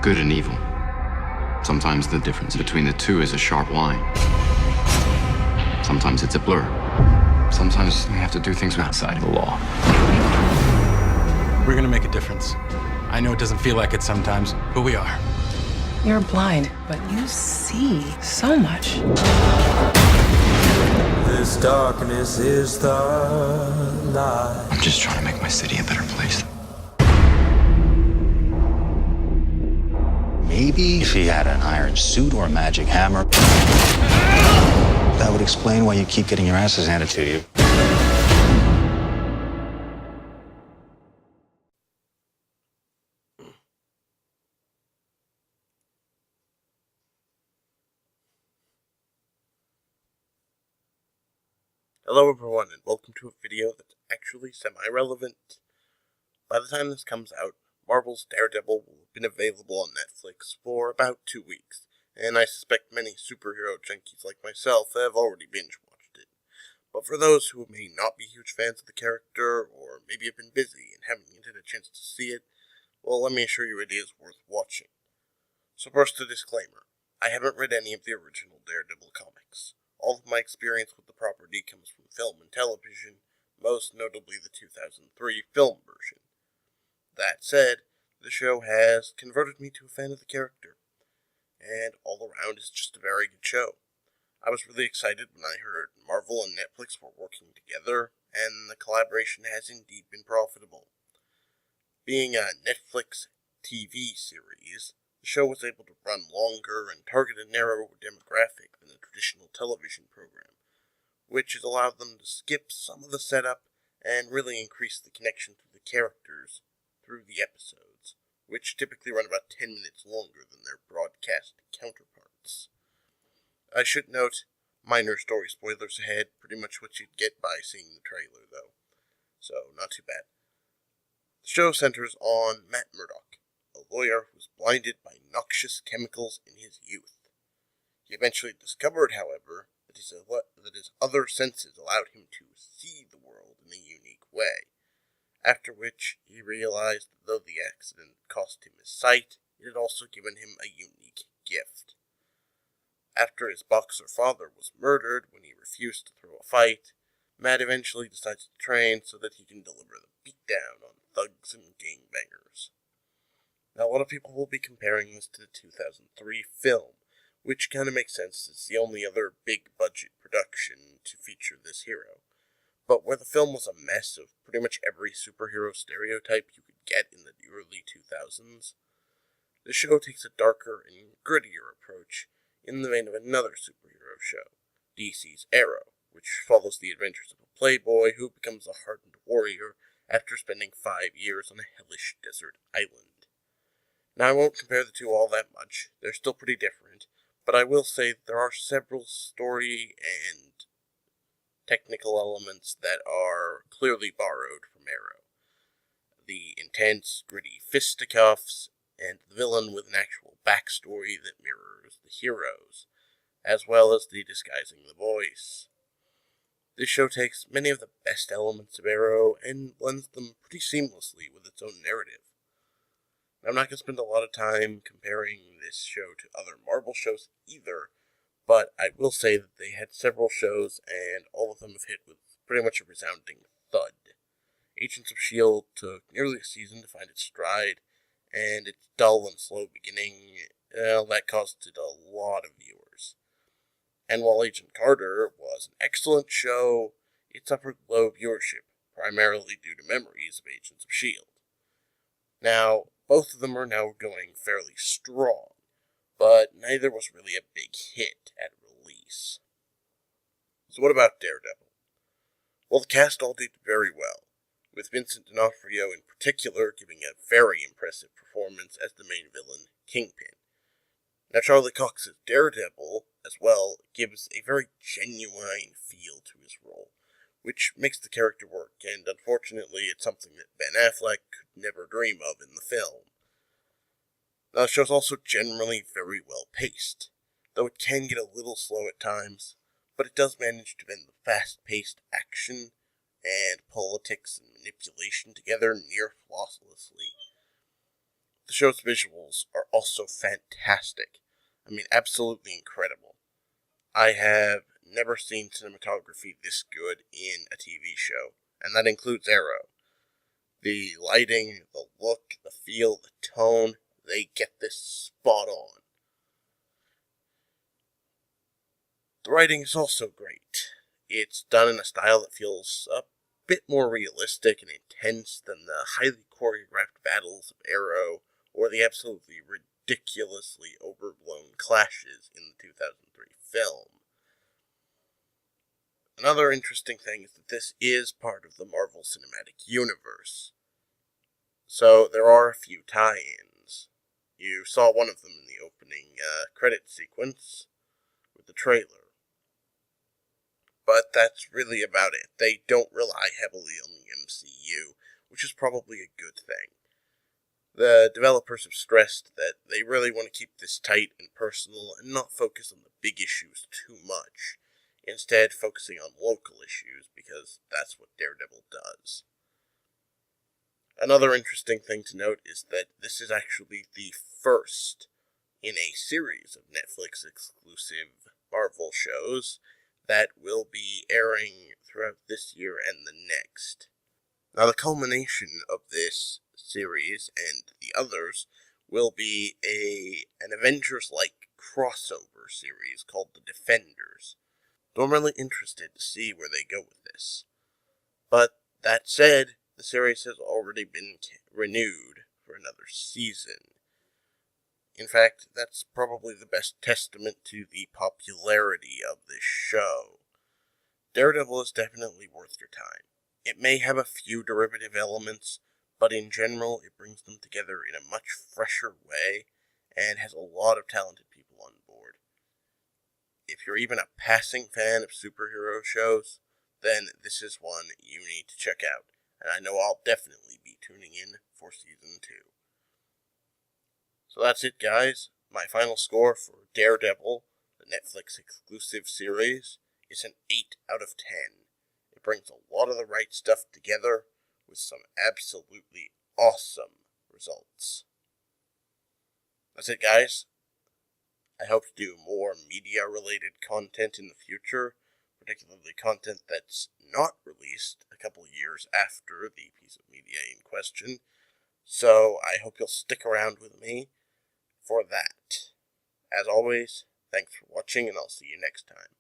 good and evil. Sometimes the difference between the two is a sharp line. Sometimes it's a blur. Sometimes we have to do things outside of the law. We're gonna make a difference. I know it doesn't feel like it sometimes, but we are. You're blind, but you see so much. This darkness is the light. I'm just trying to make my city a better place. Maybe if he had an iron suit or a magic hammer, that would explain why you keep getting your asses handed to you. Hello everyone, and welcome to a video that's actually semi-relevant. By the time this comes out, Marvel's Daredevil will have been available on Netflix for about 2 weeks, and I suspect many superhero junkies like myself have already binge-watched it. But for those who may not be huge fans of the character, or maybe have been busy and haven't yet had a chance to see it, well, let me assure you it is worth watching. So first, a disclaimer. I haven't read any of the original Daredevil comics. All of my experience with the property comes from film and television, most notably the 2003 film version. That said, the show has converted me to a fan of the character, and all around is just a very good show. I was really excited when I heard Marvel and Netflix were working together, and the collaboration has indeed been profitable. Being a Netflix TV series, the show was able to run longer and target a narrower demographic than a traditional television program, which has allowed them to skip some of the setup and really increase the connection to the characters through the episodes, which typically run about 10 minutes longer than their broadcast counterparts. I should note, minor story spoilers ahead, pretty much what you'd get by seeing the trailer though, so not too bad. The show centers on Matt Murdock, a lawyer who was blinded by noxious chemicals in his youth. He eventually discovered, however, that his other senses allowed him to see the world in a unique way, after which he realized that though the accident cost him his sight, it had also given him a unique gift. After his boxer father was murdered when he refused to throw a fight, Matt eventually decides to train so that he can deliver the beatdown on thugs and gangbangers. Now, a lot of people will be comparing this to the 2003 film, which kind of makes sense. It's the only other big-budget production to feature this hero. But where the film was a mess of pretty much every superhero stereotype you could get in the early 2000s, the show takes a darker and grittier approach in the vein of another superhero show, DC's Arrow, which follows the adventures of a playboy who becomes a hardened warrior after spending 5 years on a hellish desert island. Now, I won't compare the two all that much. They're still pretty different, but I will say that there are several story and technical elements that are clearly borrowed from Arrow. The intense, gritty fisticuffs, and the villain with an actual backstory that mirrors the heroes, as well as the disguising the voice. This show takes many of the best elements of Arrow and blends them pretty seamlessly with its own narrative. I'm not going to spend a lot of time comparing this show to other Marvel shows either, but I will say that they had several shows, and all of them have hit with pretty much a resounding thud. Agents of S.H.I.E.L.D. took nearly a season to find its stride, and its dull and slow beginning, that costed a lot of viewers. And while Agent Carter was an excellent show, it suffered low viewership, primarily due to memories of Agents of S.H.I.E.L.D. Now, both of them are now going fairly strong, but neither was really a big hit at release. So what about Daredevil? Well, the cast all did very well, with Vincent D'Onofrio in particular giving a very impressive performance as the main villain, Kingpin. Now, Charlie Cox's Daredevil, as well, gives a very genuine feel to his role, which makes the character work, and unfortunately it's something that Ben Affleck could never dream of in the film. Now, the show's also generally very well paced, though it can get a little slow at times, but it does manage to blend the fast-paced action and politics and manipulation together near flawlessly. The show's visuals are also fantastic. I mean, absolutely incredible. I have never seen cinematography this good in a TV show, and that includes Arrow. The lighting, the look, the feel, the tone, they get this spot on. The writing is also great. It's done in a style that feels a bit more realistic and intense than the highly choreographed battles of Arrow or the absolutely ridiculously overblown clashes in the 2003 film. Another interesting thing is that this is part of the Marvel Cinematic Universe. So there are a few tie-ins. You saw one of them in the opening credit sequence with the trailer. But that's really about it. They don't rely heavily on the MCU, which is probably a good thing. The developers have stressed that they really want to keep this tight and personal and not focus on the big issues too much, instead focusing on local issues because that's what Daredevil does. Another interesting thing to note is that this is actually the first in a series of Netflix exclusive Marvel shows that will be airing throughout this year and the next. Now, the culmination of this series and the others will be an Avengers-like crossover series called The Defenders. So I'm really interested to see where they go with this. But that said, the series has already been renewed for another season. In fact, that's probably the best testament to the popularity of this show. Daredevil is definitely worth your time. It may have a few derivative elements, but in general it brings them together in a much fresher way and has a lot of talented people on board. If you're even a passing fan of superhero shows, then this is one you need to check out, and I know I'll definitely be tuning in for Season 2. So that's it, guys. My final score for Daredevil, the Netflix exclusive series, is an 8 out of 10. It brings a lot of the right stuff together with some absolutely awesome results. That's it, guys. I hope to do more media-related content in the future, particularly content that's not released a couple years after the piece of media in question. So I hope you'll stick around with me for that. As always, thanks for watching, and I'll see you next time.